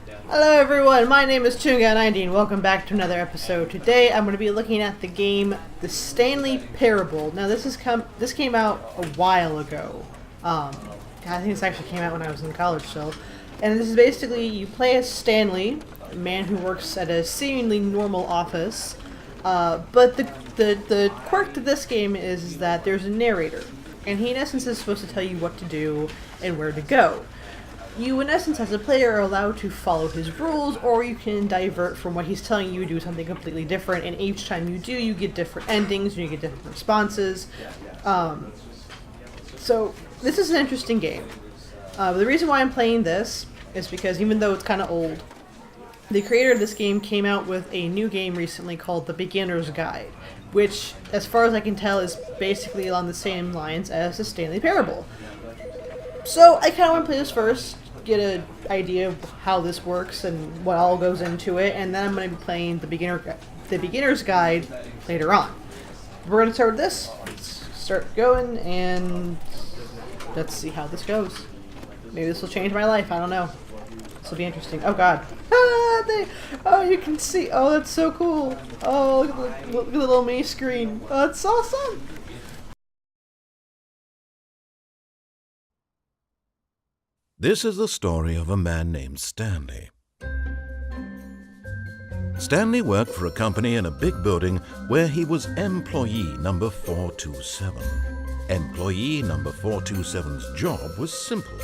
Hello everyone, my name is Chunga90 and welcome back to another episode. Today I'm going to be looking at the game The Stanley Parable. Now this came out a while ago. I think this actually came out when I was in college still. And this is basically, you play as Stanley, a man who works at a seemingly normal office. But the quirk to this game is that there's a narrator. And he in essence is supposed to tell you what to do and where to go. You, in essence, as a player, are allowed to follow his rules, or you can divert from what he's telling you, do something completely different, and each time you do, you get different endings, and you get different responses. So, this is an interesting game. The reason why I'm playing this is because, even though it's kind of old, the creator of this game came out with a new game recently called The Beginner's Guide, which, as far as I can tell, is basically along the same lines as The Stanley Parable. So, I kind of want to play this first, get an idea of how this works and what all goes into it, and then I'm going to be playing the beginner's guide later on. We're going to start with this. Let's start going, and let's see how this goes. Maybe this will change my life. I don't know. This will be interesting. Oh God! Oh, you can see. Oh, that's so cool. Oh, look at the little mini screen. Oh, that's awesome. This is the story of a man named Stanley. Stanley worked for a company in a big building where he was employee number 427. Employee number 427's job was simple.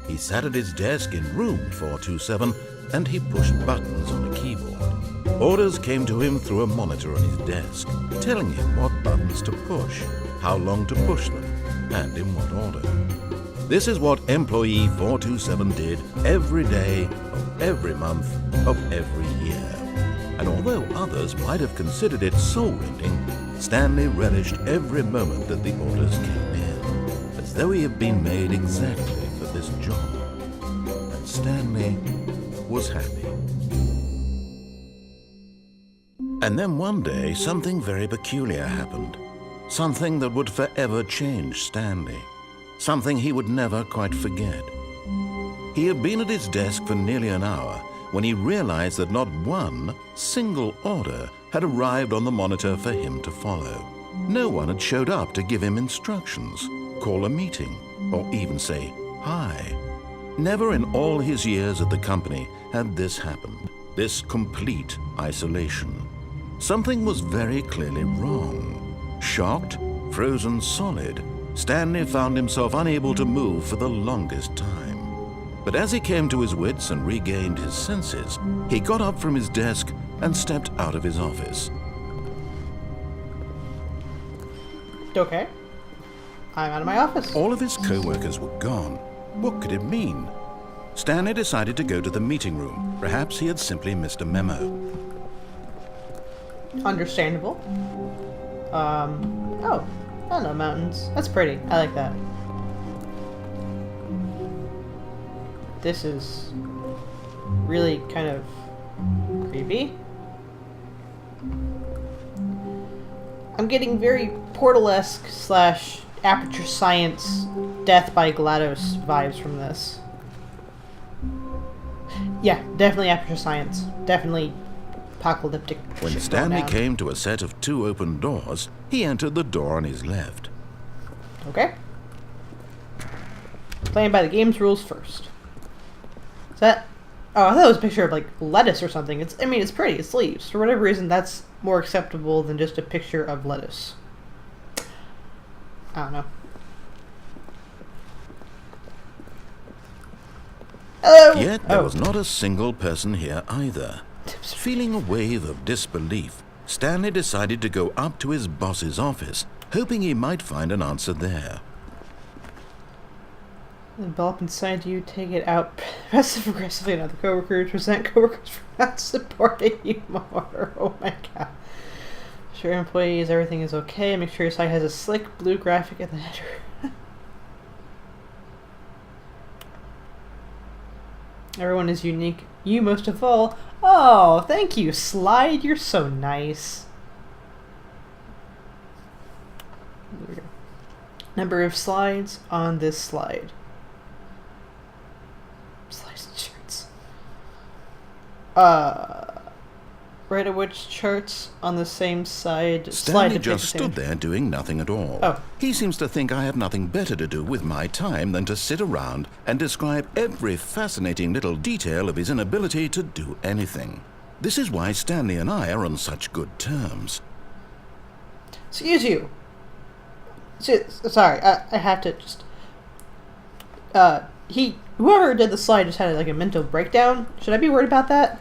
He sat at his desk in room 427 and he pushed buttons on a keyboard. Orders came to him through a monitor on his desk, telling him what buttons to push, how long to push them, and in what order. This is what employee 427 did every day of every month of every year. And although others might have considered it soul-rending, Stanley relished every moment that the orders came in, as though he had been made exactly for this job. And Stanley was happy. And then one day, something very peculiar happened. Something that would forever change Stanley. Something he would never quite forget. He had been at his desk for nearly an hour when he realized that not one single order had arrived on the monitor for him to follow. No one had showed up to give him instructions, call a meeting, or even say hi. Never in all his years at the company had this happened, this complete isolation. Something was very clearly wrong. Shocked, frozen solid, Stanley found himself unable to move for the longest time. But as he came to his wits and regained his senses, he got up from his desk and stepped out of his office. Okay. I'm out of my office. All of his co-workers were gone. What could it mean? Stanley decided to go to the meeting room. Perhaps he had simply missed a memo. Understandable. Oh. Hello, mountains. That's pretty. I like that. This is really kind of creepy. I'm getting very Portal-esque / Aperture Science Death by GLaDOS vibes from this. Yeah, definitely Aperture Science. Definitely apocalyptic. When Stanley came to a set of 2 open doors, he entered the door on his left. Okay. Playing by the game's rules first. Is that... Oh, I thought it was a picture of, like, lettuce or something. It's pretty. It's leaves. For whatever reason, that's more acceptable than just a picture of lettuce. I don't know. Hello! Yet there was not a single person here either. Feeling a wave of disbelief, Stanley decided to go up to his boss's office, hoping he might find an answer there. Envelop inside you, take it out passive-aggressively on other coworkers, resent coworkers for not supporting you more. Oh my god. Sure, employees, everything is okay. Make sure your site has a slick blue graphic at the header. Everyone is unique. You most of all. Oh, thank you, Slide. You're so nice. There we go. Number of slides on this slide. Slides and shirts. Right at which charts on the same side. Stanley just stood there doing nothing at all. Oh. He seems to think I have nothing better to do with my time than to sit around and describe every fascinating little detail of his inability to do anything. This is why Stanley and I are on such good terms. Excuse you. Sorry, I have to just... Whoever did the slide just had like a mental breakdown. Should I be worried about that?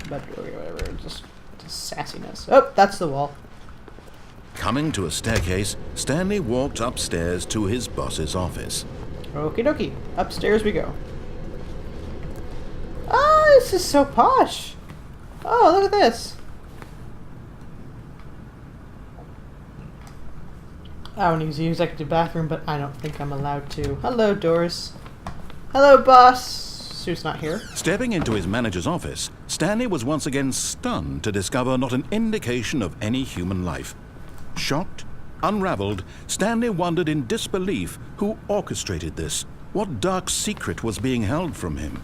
But whatever, just sassiness. Oh, that's the wall. Coming to a staircase, Stanley walked upstairs to his boss's office. Okie dokie. Upstairs we go. Oh, this is so posh. Oh, look at this. I want to use the executive bathroom, but I don't think I'm allowed to. Hello, doors. Hello, boss. Suit's not here. Stepping into his manager's office, Stanley was once again stunned to discover not an indication of any human life. Shocked, unraveled, Stanley wondered in disbelief who orchestrated this, what dark secret was being held from him.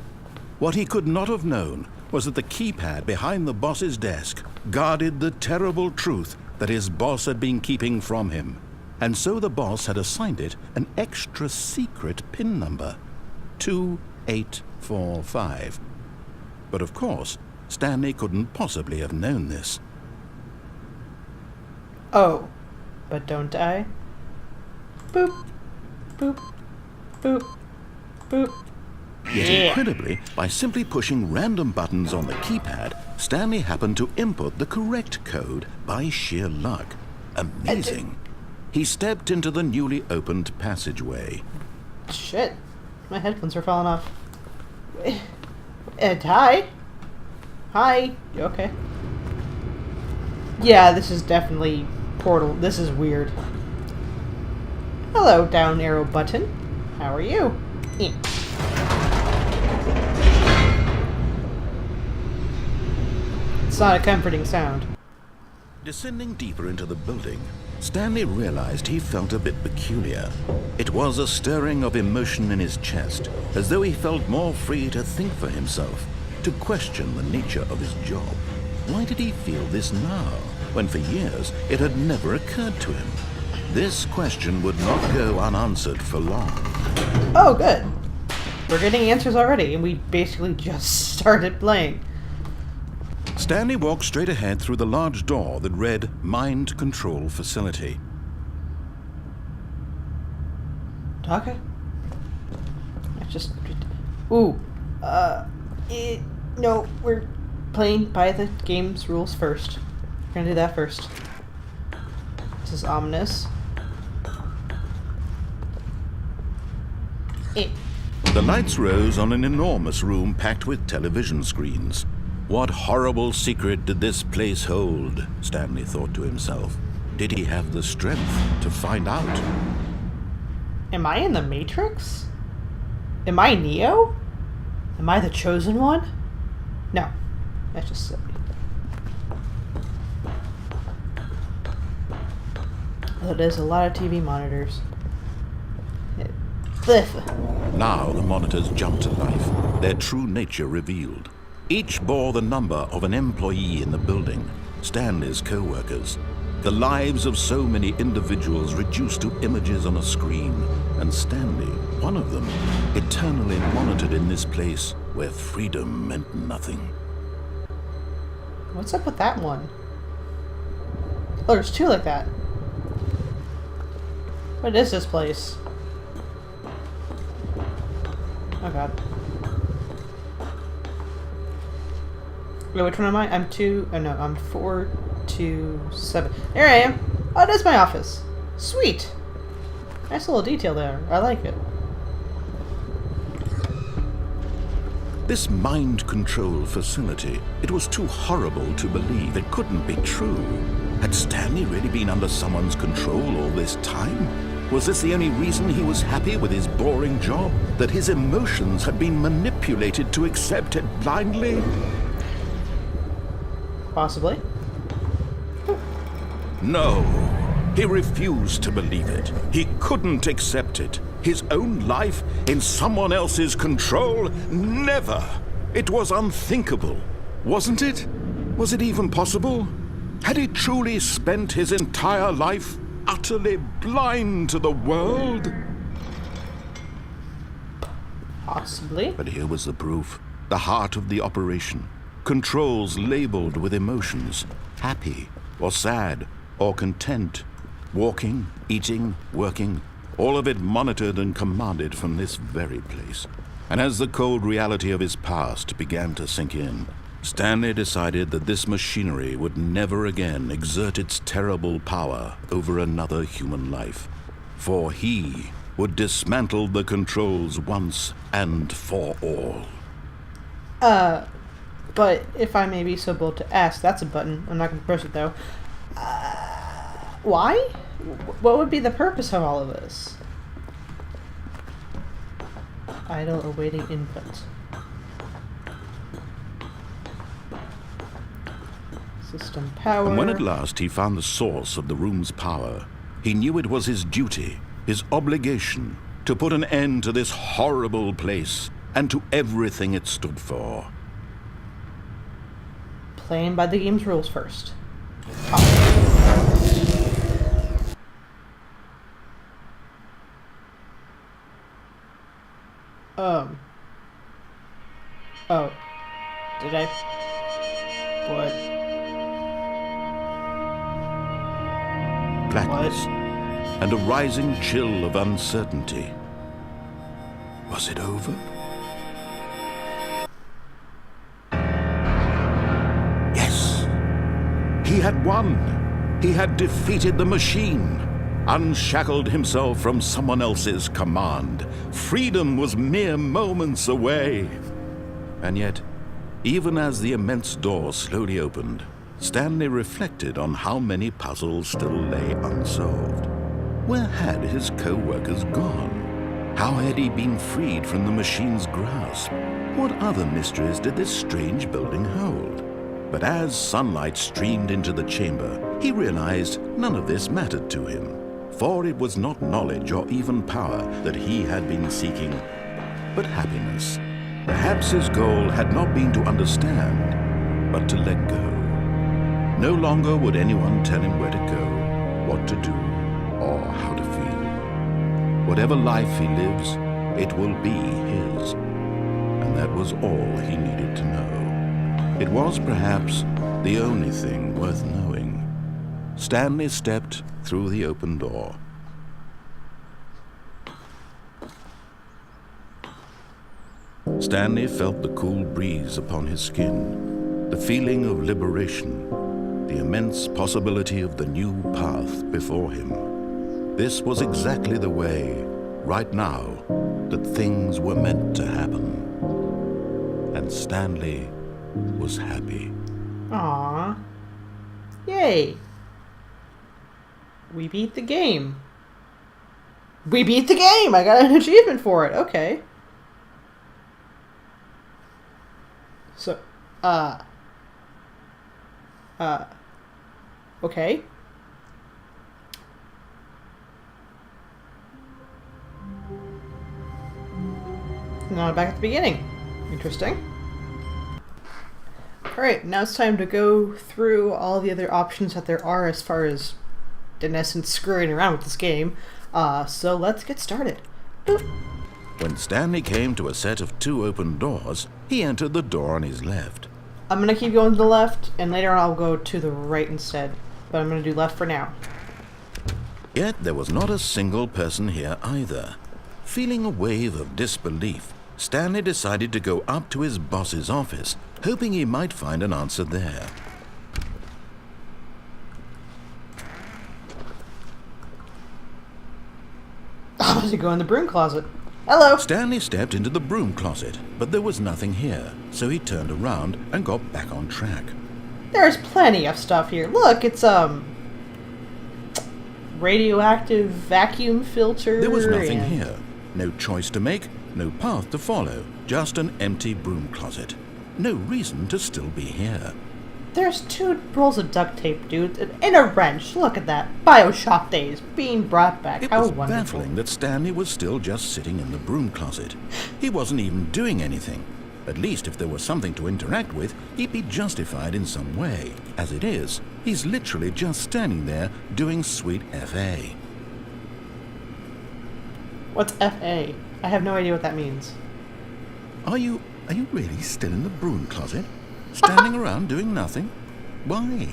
What he could not have known was that the keypad behind the boss's desk guarded the terrible truth that his boss had been keeping from him. And so the boss had assigned it an extra secret PIN number, 2845. But of course, Stanley couldn't possibly have known this. Oh, but don't I? Boop, boop, boop, boop. Yet incredibly, by simply pushing random buttons on the keypad, Stanley happened to input the correct code by sheer luck. Amazing. He stepped into the newly opened passageway. Shit. My headphones are falling off. Hi? Hi? You okay? Yeah, this is definitely Portal. This is weird. Hello, down arrow button. How are you? It's not a comforting sound. Descending deeper into the building, Stanley realized he felt a bit peculiar. It was a stirring of emotion in his chest, as though he felt more free to think for himself, to question the nature of his job. Why did he feel this now, when for years it had never occurred to him? This question would not go unanswered for long. Oh, good. We're getting answers already, and we basically just started playing. Stanley walked straight ahead through the large door that read Mind Control Facility. Okay. Ooh. No, we're playing by the game's rules first. We're gonna do that first. This is ominous. The lights rose on an enormous room packed with television screens. What horrible secret did this place hold? Stanley thought to himself. Did he have the strength to find out? Am I in the Matrix? Am I Neo? Am I the chosen one? No. That's just silly. Oh, there's a lot of TV monitors. Now the monitors jumped to life, their true nature revealed. Each bore the number of an employee in the building, Stanley's co-workers. The lives of so many individuals reduced to images on a screen, and Stanley, one of them, eternally monitored in this place where freedom meant nothing. What's up with that one? Oh, there's two like that. What is this place? Oh god. Wait, which one am I? I'm 427. There I am! Oh, that's my office. Sweet! Nice little detail there. I like it. This mind control facility, it was too horrible to believe. It couldn't be true. Had Stanley really been under someone's control all this time? Was this the only reason he was happy with his boring job? That his emotions had been manipulated to accept it blindly? Possibly. No. He refused to believe it. He couldn't accept it. His own life in someone else's control? Never! It was unthinkable, wasn't it? Was it even possible? Had he truly spent his entire life utterly blind to the world? Possibly. But here was the proof. The heart of the operation. Controls labeled with emotions. Happy, or sad, or content. Walking, eating, working. All of it monitored and commanded from this very place. And as the cold reality of his past began to sink in, Stanley decided that this machinery would never again exert its terrible power over another human life. For he would dismantle the controls once and for all. But if I may be so bold to ask, that's a button. I'm not going to press it, though. Why? What would be the purpose of all of this? Idle awaiting input. System power. And when at last he found the source of the room's power, he knew it was his duty, his obligation, to put an end to this horrible place and to everything it stood for. Playing by the game's rules first. Oh. Did I? What? Blackness and a rising chill of uncertainty. Was it over? Yes! He had won! He had defeated the machine! Unshackled himself from someone else's command. Freedom was mere moments away. And yet, even as the immense door slowly opened, Stanley reflected on how many puzzles still lay unsolved. Where had his co-workers gone? How had he been freed from the machine's grasp? What other mysteries did this strange building hold? But as sunlight streamed into the chamber, he realized none of this mattered to him. For it was not knowledge or even power that he had been seeking, but happiness. Perhaps his goal had not been to understand, but to let go. No longer would anyone tell him where to go, what to do, or how to feel. Whatever life he lives, it will be his. And that was all he needed to know. It was perhaps the only thing worth knowing. Stanley stepped through the open door. Stanley felt the cool breeze upon his skin, the feeling of liberation, the immense possibility of the new path before him. This was exactly the way, right now, that things were meant to happen. And Stanley was happy. Aww. Yay. We beat the game. We beat the game! I got an achievement for it. Okay. So, okay. Now back at the beginning. Interesting. Alright, now it's time to go through all the other options that there are as far as, in essence, screwing around with this game. So let's get started. Boop. When Stanley came to a set of 2 open doors, he entered the door on his left. I'm going to keep going to the left, and later on I'll go to the right instead. But I'm going to do left for now. Yet there was not a single person here either. Feeling a wave of disbelief, Stanley decided to go up to his boss's office, hoping he might find an answer there. I'm going to go in the broom closet. Hello! Stanley stepped into the broom closet, but there was nothing here, so he turned around and got back on track. There's plenty of stuff here. Look, it's, radioactive vacuum filter. There was nothing here. No choice to make, no path to follow, just an empty broom closet. No reason to still be here. There's 2 rolls of duct tape, dude, and a wrench. Look at that. BioShock days being brought back. It How was wonderful. baffling that Stanley was still just sitting in the broom closet. He wasn't even doing anything. At least if there was something to interact with, he'd be justified in some way. As it is, he's literally just standing there doing sweet FA. What's FA? I have no idea what that means. Are you really still in the broom closet? Standing around doing nothing? Why?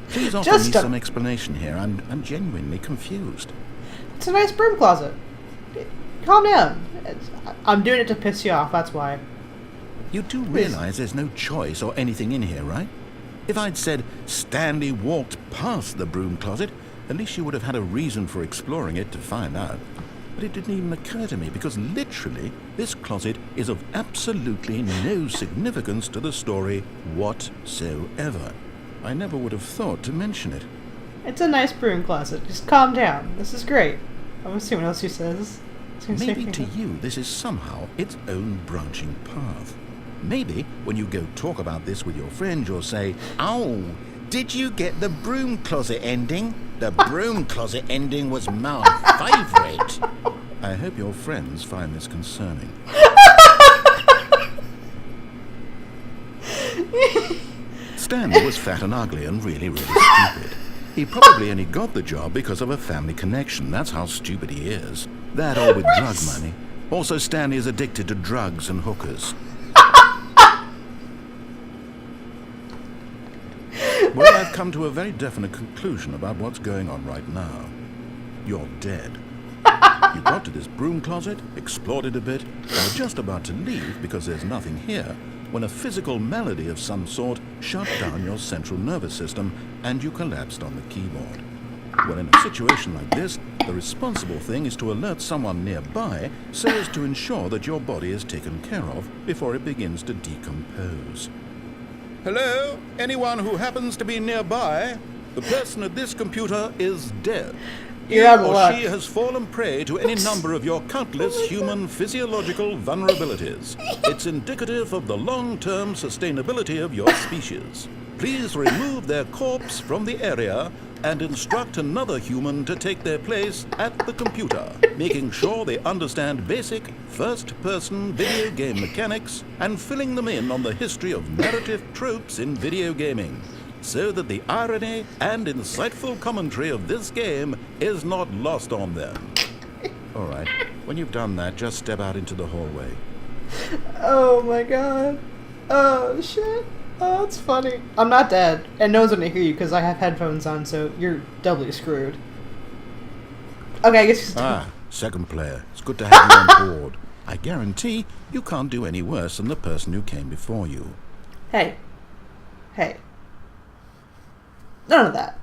Please offer me some explanation here. I'm genuinely confused. It's a nice broom closet. Calm down. I'm doing it to piss you off, that's why. You do realize there's no choice or anything in here, right? If I'd said Stanley walked past the broom closet, at least you would have had a reason for exploring it to find out. But it didn't even occur to me because literally this closet is of absolutely no significance to the story whatsoever. I never would have thought to mention it. It's a nice broom closet. Just calm down. This is great. I'm gonna see what else she says. Maybe to you this is somehow its own branching path. Maybe when you go talk about this with your friend, you'll say, "Oh, did you get the broom closet ending? The broom closet ending was my favourite." I hope your friends find this concerning. Stanley was fat and ugly and really, really stupid. He probably only got the job because of a family connection. That's how stupid he is. That or with drug money. Also, Stanley is addicted to drugs and hookers. Well, I've come to a very definite conclusion about what's going on right now. You're dead. You got to this broom closet, explored it a bit, and were just about to leave because there's nothing here, when a physical malady of some sort shut down your central nervous system and you collapsed on the keyboard. Well, in a situation like this, the responsible thing is to alert someone nearby so as to ensure that your body is taken care of before it begins to decompose. Hello? Anyone who happens to be nearby? The person at this computer is dead. He or she has fallen prey to any number of your countless human physiological vulnerabilities. It's indicative of the long-term sustainability of your species. Please remove their corpse from the area and instruct another human to take their place at the computer, making sure they understand basic first-person video game mechanics and filling them in on the history of narrative tropes in video gaming, so that the irony and insightful commentary of this game is not lost on them. All right, when you've done that, just step out into the hallway. Oh my god. Oh shit. Oh, that's funny. I'm not dead, and no one's gonna hear you because I have headphones on, so you're doubly screwed. Okay, I guess you're second player. It's good to have you on board. I guarantee you can't do any worse than the person who came before you. Hey. None of that.